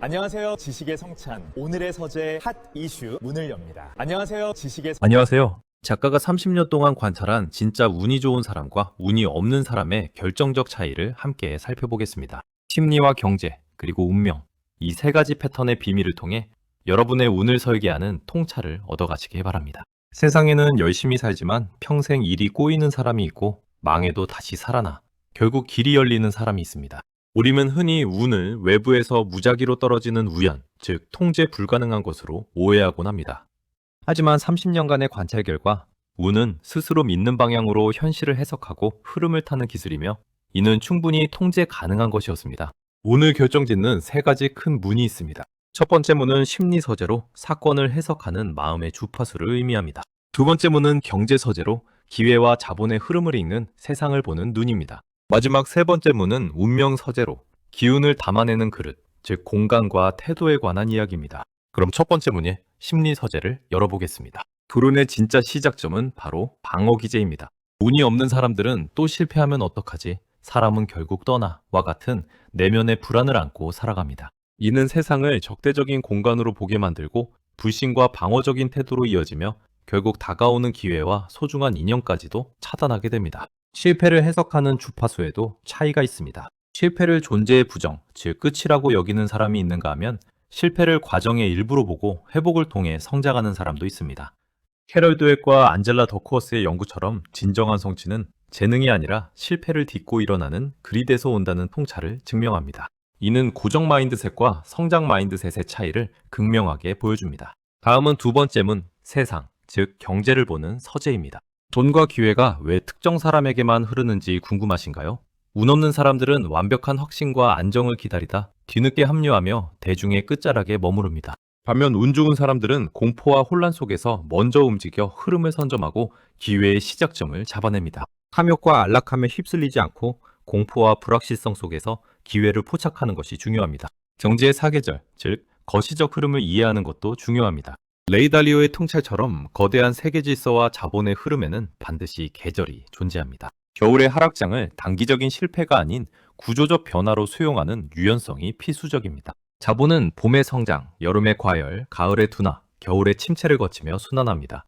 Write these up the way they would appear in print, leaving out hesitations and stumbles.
안녕하세요. 지식의 성찬. 오늘의 서재 핫 이슈 문을 엽니다. 안녕하세요. 안녕하세요. 작가가 30년 동안 관찰한 진짜 운이 좋은 사람과 운이 없는 사람의 결정적 차이를 함께 살펴보겠습니다. 심리와 경제, 그리고 운명, 이 세 가지 패턴의 비밀을 통해 여러분의 운을 설계하는 통찰을 얻어가시길 바랍니다. 세상에는 열심히 살지만 평생 일이 꼬이는 사람이 있고 망해도 다시 살아나 결국 길이 열리는 사람이 있습니다. 우리는 흔히 운을 외부에서 무작위로 떨어지는 우연, 즉 통제 불가능한 것으로 오해하곤 합니다. 하지만 30년간의 관찰 결과 운은 스스로 믿는 방향으로 현실을 해석하고 흐름을 타는 기술이며 이는 충분히 통제 가능한 것이었습니다. 운을 결정짓는 세 가지 큰 문이 있습니다. 첫 번째 문은 심리 서재로 사건을 해석하는 마음의 주파수를 의미합니다. 두 번째 문은 경제 서재로 기회와 자본의 흐름을 읽는 세상을 보는 눈입니다. 마지막 세 번째 문은 운명 서재로 기운을 담아내는 그릇, 즉 공간과 태도에 관한 이야기입니다. 그럼 첫 번째 문의 심리 서재를 열어보겠습니다. 불운의 진짜 시작점은 바로 방어 기제입니다. 운이 없는 사람들은 또 실패하면 어떡하지? 사람은 결국 떠나와 같은 내면의 불안을 안고 살아갑니다. 이는 세상을 적대적인 공간으로 보게 만들고 불신과 방어적인 태도로 이어지며 결국 다가오는 기회와 소중한 인연까지도 차단하게 됩니다. 실패를 해석하는 주파수에도 차이가 있습니다. 실패를 존재의 부정, 즉 끝이라고 여기는 사람이 있는가 하면 실패를 과정의 일부로 보고 회복을 통해 성장하는 사람도 있습니다. 캐럴 드웰과 안젤라 더크워스의 연구처럼 진정한 성취는 재능이 아니라 실패를 딛고 일어나는 그릿에서 온다는 통찰을 증명합니다. 이는 고정 마인드셋과 성장 마인드셋의 차이를 극명하게 보여줍니다. 다음은 두 번째 문, 세상, 즉 경제를 보는 서재입니다. 돈과 기회가 왜 특정 사람에게만 흐르는지 궁금하신가요? 운 없는 사람들은 완벽한 확신과 안정을 기다리다 뒤늦게 합류하며 대중의 끝자락에 머무릅니다. 반면 운 좋은 사람들은 공포와 혼란 속에서 먼저 움직여 흐름을 선점하고 기회의 시작점을 잡아냅니다. 탐욕과 안락함에 휩쓸리지 않고 공포와 불확실성 속에서 기회를 포착하는 것이 중요합니다. 경제의 사계절, 즉 거시적 흐름을 이해하는 것도 중요합니다. 레이 달리오의 통찰처럼 거대한 세계 질서와 자본의 흐름에는 반드시 계절이 존재합니다. 겨울의 하락장을 단기적인 실패가 아닌 구조적 변화로 수용하는 유연성이 필수적입니다. 자본은 봄의 성장, 여름의 과열, 가을의 둔화, 겨울의 침체를 거치며 순환합니다.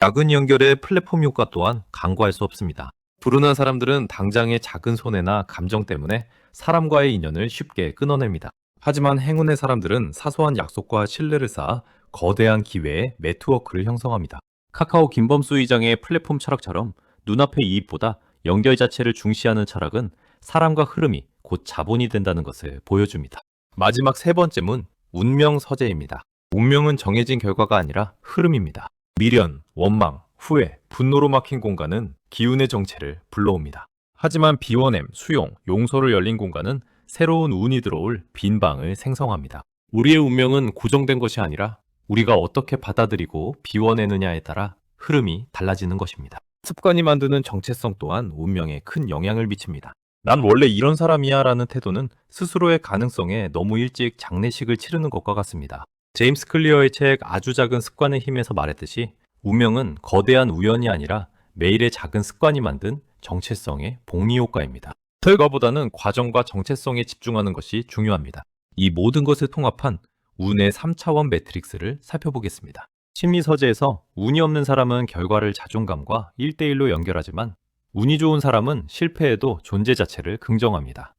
야근 연결의 플랫폼 효과 또한 간과할 수 없습니다. 불운한 사람들은 당장의 작은 손해나 감정 때문에 사람과의 인연을 쉽게 끊어냅니다. 하지만 행운의 사람들은 사소한 약속과 신뢰를 쌓아 거대한 기회의 네트워크를 형성합니다. 카카오 김범수 의장의 플랫폼 철학처럼 눈앞의 이익보다 연결 자체를 중시하는 철학은 사람과 흐름이 곧 자본이 된다는 것을 보여줍니다. 마지막 세 번째 문, 운명 서재입니다. 운명은 정해진 결과가 아니라 흐름입니다. 미련, 원망, 후회, 분노로 막힌 공간은 기운의 정체를 불러옵니다. 하지만 비워냄, 수용, 용서를 열린 공간은 새로운 운이 들어올 빈 방을 생성합니다. 우리의 운명은 고정된 것이 아니라 우리가 어떻게 받아들이고 비워내느냐에 따라 흐름이 달라지는 것입니다. 습관이 만드는 정체성 또한 운명에 큰 영향을 미칩니다. 난 원래 이런 사람이야 라는 태도는 스스로의 가능성에 너무 일찍 장례식을 치르는 것과 같습니다. 제임스 클리어의 책 아주 작은 습관의 힘에서 말했듯이 운명은 거대한 우연이 아니라 매일의 작은 습관이 만든 정체성의 복리 효과입니다. 결과보다는 과정과 정체성에 집중하는 것이 중요합니다. 이 모든 것을 통합한 운의 3차원 매트릭스를 살펴보겠습니다. 심리 서재에서 운이 없는 사람은 결과를 자존감과 1대1로 연결하지만 운이 좋은 사람은 실패에도 존재 자체를 긍정합니다.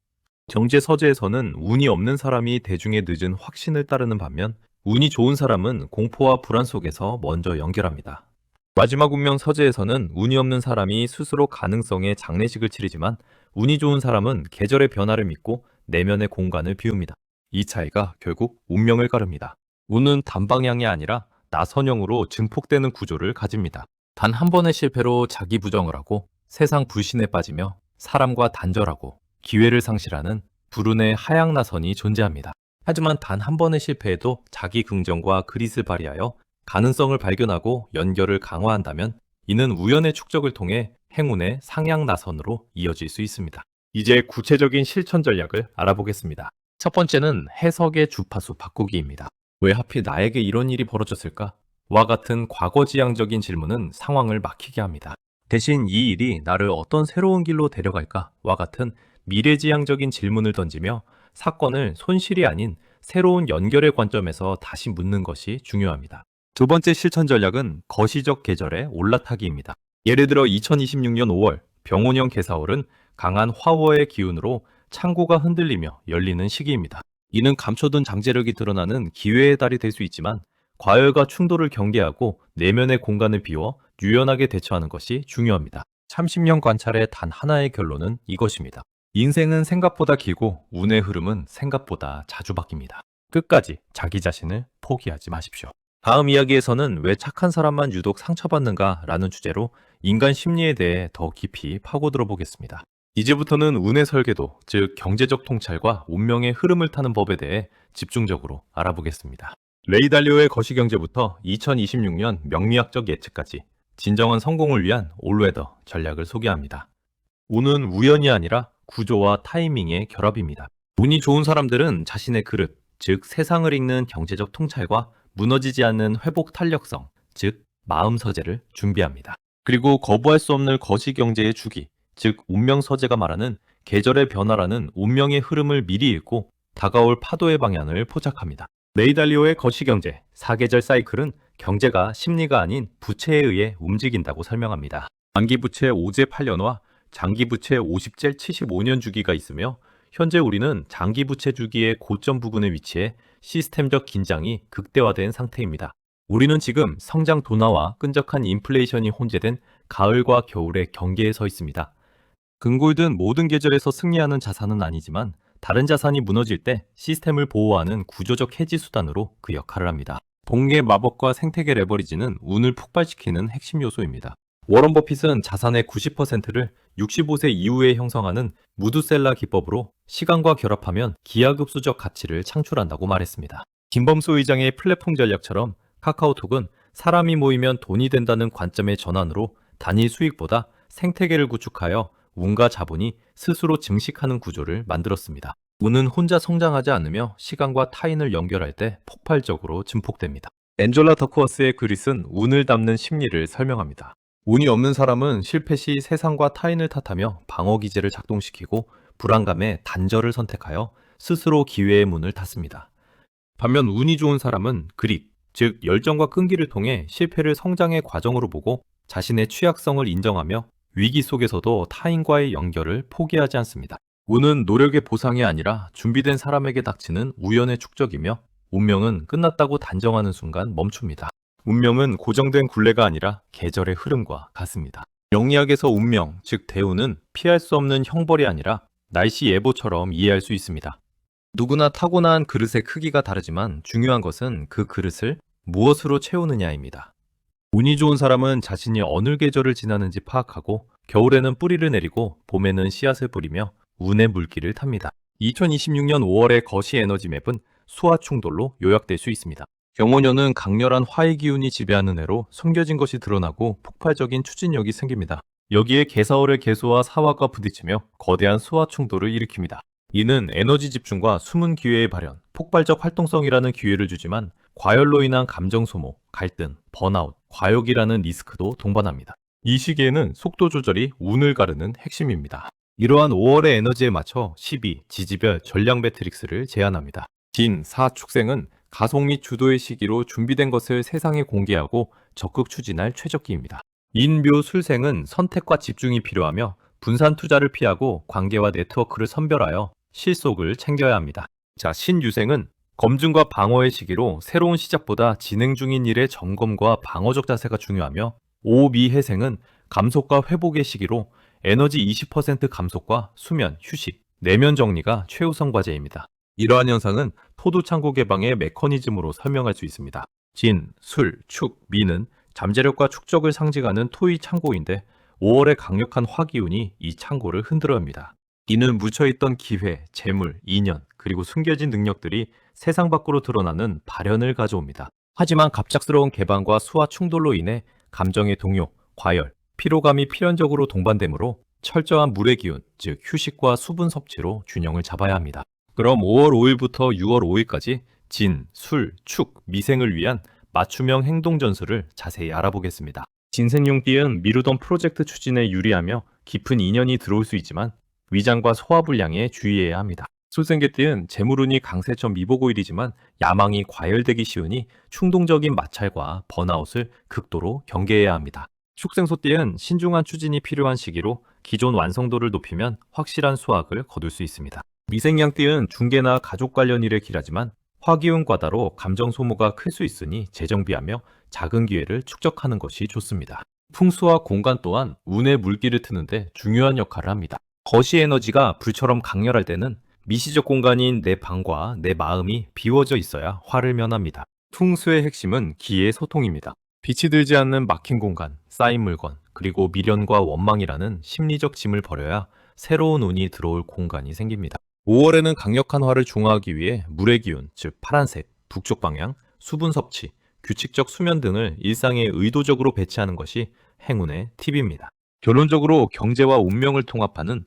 경제 서재에서는 운이 없는 사람이 대중의 늦은 확신을 따르는 반면 운이 좋은 사람은 공포와 불안 속에서 먼저 연결합니다. 마지막 운명 서재에서는 운이 없는 사람이 스스로 가능성의 장례식을 치르지만 운이 좋은 사람은 계절의 변화를 믿고 내면의 공간을 비웁니다. 이 차이가 결국 운명을 가릅니다. 운은 단방향이 아니라 나선형으로 증폭되는 구조를 가집니다. 단 한 번의 실패로 자기 부정을 하고 세상 불신에 빠지며 사람과 단절하고 기회를 상실하는 불운의 하향 나선이 존재합니다. 하지만 단 한 번의 실패에도 자기 긍정과 그릿을 발휘하여 가능성을 발견하고 연결을 강화한다면 이는 우연의 축적을 통해 행운의 상향 나선으로 이어질 수 있습니다. 이제 구체적인 실천 전략을 알아보겠습니다. 첫 번째는 해석의 주파수 바꾸기입니다. 왜 하필 나에게 이런 일이 벌어졌을까? 와 같은 과거지향적인 질문은 상황을 막히게 합니다. 대신 이 일이 나를 어떤 새로운 길로 데려갈까? 와 같은 미래지향적인 질문을 던지며 사건을 손실이 아닌 새로운 연결의 관점에서 다시 묻는 것이 중요합니다. 두 번째 실천 전략은 거시적 계절에 올라타기입니다. 예를 들어 2026년 5월 병원형 개사월은 강한 화워의 기운으로 창고가 흔들리며 열리는 시기입니다. 이는 감춰둔 잠재력이 드러나는 기회의 달이 될 수 있지만 과열과 충돌을 경계하고 내면의 공간을 비워 유연하게 대처하는 것이 중요합니다. 30년 관찰의 단 하나의 결론은 이것입니다. 인생은 생각보다 길고 운의 흐름은 생각보다 자주 바뀝니다. 끝까지 자기 자신을 포기하지 마십시오. 다음 이야기에서는 왜 착한 사람만 유독 상처받는가 라는 주제로 인간 심리에 대해 더 깊이 파고들어 보겠습니다. 이제부터는 운의 설계도, 즉 경제적 통찰과 운명의 흐름을 타는 법에 대해 집중적으로 알아보겠습니다. 레이 달리오의 거시경제부터 2026년 명리학적 예측까지 진정한 성공을 위한 올웨더 전략을 소개합니다. 운은 우연이 아니라 구조와 타이밍의 결합입니다. 운이 좋은 사람들은 자신의 그릇, 즉 세상을 읽는 경제적 통찰과 무너지지 않는 회복 탄력성, 즉 마음 서재를 준비합니다. 그리고 거부할 수 없는 거시경제의 주기, 즉 운명 서재가 말하는 계절의 변화라는 운명의 흐름을 미리 읽고 다가올 파도의 방향을 포착합니다. 레이 달리오의 거시경제, 사계절 사이클은 경제가 심리가 아닌 부채에 의해 움직인다고 설명합니다. 단기 부채 5제 8년과 장기 부채 50제 75년 주기가 있으며 현재 우리는 장기 부채 주기의 고점 부근에 위치해 시스템적 긴장이 극대화된 상태입니다. 우리는 지금 성장 둔화와 끈적한 인플레이션이 혼재된 가을과 겨울의 경계에 서 있습니다. 근골든 모든 계절에서 승리하는 자산은 아니지만 다른 자산이 무너질 때 시스템을 보호하는 구조적 해지 수단으로 그 역할을 합니다. 동계 마법과 생태계 레버리지는 운을 폭발시키는 핵심 요소입니다. 워런 버핏은 자산의 90%를 65세 이후에 형성하는 무드셀라 기법으로 시간과 결합하면 기하급수적 가치를 창출한다고 말했습니다. 김범수 의장의 플랫폼 전략처럼 카카오톡은 사람이 모이면 돈이 된다는 관점의 전환으로 단일 수익보다 생태계를 구축하여 운과 자본이 스스로 증식하는 구조를 만들었습니다. 운은 혼자 성장하지 않으며 시간과 타인을 연결할 때 폭발적으로 증폭됩니다. 앤젤라 더크워스의 그릿은 운을 담는 심리를 설명합니다. 운이 없는 사람은 실패 시 세상과 타인을 탓하며 방어 기제를 작동시키고 불안감에 단절을 선택하여 스스로 기회의 문을 닫습니다. 반면 운이 좋은 사람은 그릿, 즉 열정과 끈기를 통해 실패를 성장의 과정으로 보고 자신의 취약성을 인정하며 위기 속에서도 타인과의 연결을 포기하지 않습니다. 운은 노력의 보상이 아니라 준비된 사람에게 닥치는 우연의 축적이며 운명은 끝났다고 단정하는 순간 멈춥니다. 운명은 고정된 굴레가 아니라 계절의 흐름과 같습니다. 명리학에서 운명, 즉 대운은 피할 수 없는 형벌이 아니라 날씨 예보처럼 이해할 수 있습니다. 누구나 타고난 그릇의 크기가 다르지만 중요한 것은 그 그릇을 무엇으로 채우느냐입니다. 운이 좋은 사람은 자신이 어느 계절을 지나는지 파악하고 겨울에는 뿌리를 내리고 봄에는 씨앗을 뿌리며 운의 물길을 탑니다. 2026년 5월의 거시 에너지 맵은 수화 충돌로 요약될 수 있습니다. 경호년은 강렬한 화의 기운이 지배하는 해로 숨겨진 것이 드러나고 폭발적인 추진력이 생깁니다. 여기에 개사월의 개수와 사화가 부딪히며 거대한 수화 충돌을 일으킵니다. 이는 에너지 집중과 숨은 기회의 발현, 폭발적 활동성이라는 기회를 주지만 과열로 인한 감정 소모, 갈등, 번아웃, 과욕이라는 리스크도 동반합니다. 이 시기에는 속도 조절이 운을 가르는 핵심입니다. 이러한 5월의 에너지에 맞춰 12, 지지별 전략 매트릭스를 제안합니다. 진, 사, 축생은 가속 및 주도의 시기로 준비된 것을 세상에 공개하고 적극 추진할 최적기입니다. 인, 묘, 술생은 선택과 집중이 필요하며 분산 투자를 피하고 관계와 네트워크를 선별하여 실속을 챙겨야 합니다. 자, 신유생은 검증과 방어의 시기로 새로운 시작보다 진행 중인 일의 점검과 방어적 자세가 중요하며 오미해생은 감속과 회복의 시기로 에너지 20% 감속과 수면, 휴식, 내면 정리가 최우선 과제입니다. 이러한 현상은 토두 창고 개방의 메커니즘으로 설명할 수 있습니다. 진, 술, 축, 미는 잠재력과 축적을 상징하는 토의 창고인데 5월의 강력한 화기운이 이 창고를 흔들어합니다. 이는 묻혀있던 기회, 재물, 인연, 그리고 숨겨진 능력들이 세상 밖으로 드러나는 발현을 가져옵니다. 하지만 갑작스러운 개방과 수화 충돌로 인해 감정의 동요, 과열, 피로감이 필연적으로 동반되므로 철저한 물의 기운, 즉 휴식과 수분 섭취로 균형을 잡아야 합니다. 그럼 5월 5일부터 6월 5일까지 진, 술, 축, 미생을 위한 맞춤형 행동 전술을 자세히 알아보겠습니다. 진생용띠은 미루던 프로젝트 추진에 유리하며 깊은 인연이 들어올 수 있지만 위장과 소화불량에 주의해야 합니다. 술생개띠은 재물운이 강세처럼 미보고일이지만 야망이 과열되기 쉬우니 충동적인 마찰과 번아웃을 극도로 경계해야 합니다. 축생소띠은 신중한 추진이 필요한 시기로 기존 완성도를 높이면 확실한 수확을 거둘 수 있습니다. 미생양띠은 중개나 가족 관련 일에 길하지만 화기운 과다로 감정 소모가 클 수 있으니 재정비하며 작은 기회를 축적하는 것이 좋습니다. 풍수와 공간 또한 운의 물기를 트는데 중요한 역할을 합니다. 거시 에너지가 불처럼 강렬할 때는 미시적 공간인 내 방과 내 마음이 비워져 있어야 화를 면합니다. 풍수의 핵심은 기의 소통입니다. 빛이 들지 않는 막힌 공간, 쌓인 물건, 그리고 미련과 원망이라는 심리적 짐을 버려야 새로운 운이 들어올 공간이 생깁니다. 5월에는 강력한 화를 중화하기 위해 물의 기운, 즉 파란색, 북쪽 방향, 수분 섭취, 규칙적 수면 등을 일상에 의도적으로 배치하는 것이 행운의 팁입니다. 결론적으로 경제와 운명을 통합하는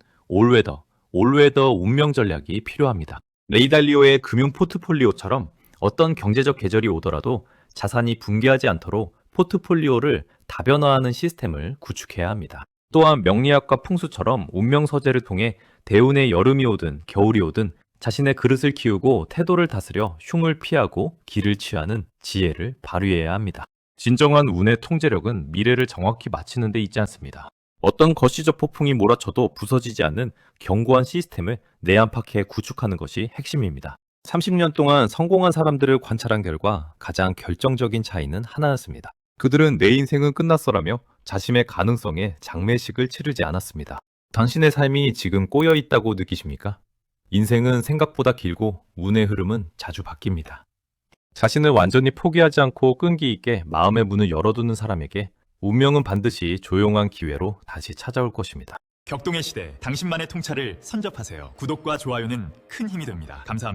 올웨더 운명 전략이 필요합니다. 레이달리오의 금융 포트폴리오처럼 어떤 경제적 계절이 오더라도 자산이 붕괴하지 않도록 포트폴리오를 다변화하는 시스템을 구축해야 합니다. 또한 명리학과 풍수처럼 운명 서재를 통해 대운의 여름이 오든 겨울이 오든 자신의 그릇을 키우고 태도를 다스려 흉을 피하고 기를 취하는 지혜를 발휘해야 합니다. 진정한 운의 통제력은 미래를 정확히 맞추는 데 있지 않습니다. 어떤 거시적 폭풍이 몰아쳐도 부서지지 않는 견고한 시스템을 내안팎에 구축하는 것이 핵심입니다. 30년 동안 성공한 사람들을 관찰한 결과 가장 결정적인 차이는 하나였습니다. 그들은 내 인생은 끝났어라며 자신의 가능성에 장례식을 치르지 않았습니다. 당신의 삶이 지금 꼬여 있다고 느끼십니까? 인생은 생각보다 길고 운의 흐름은 자주 바뀝니다. 자신을 완전히 포기하지 않고 끈기 있게 마음의 문을 열어두는 사람에게 운명은 반드시 조용한 기회로 다시 찾아올 것입니다. 격동의 시대, 당신만의 통찰을 선접하세요. 구독과 좋아요는 큰 힘이 됩니다. 감사합니다.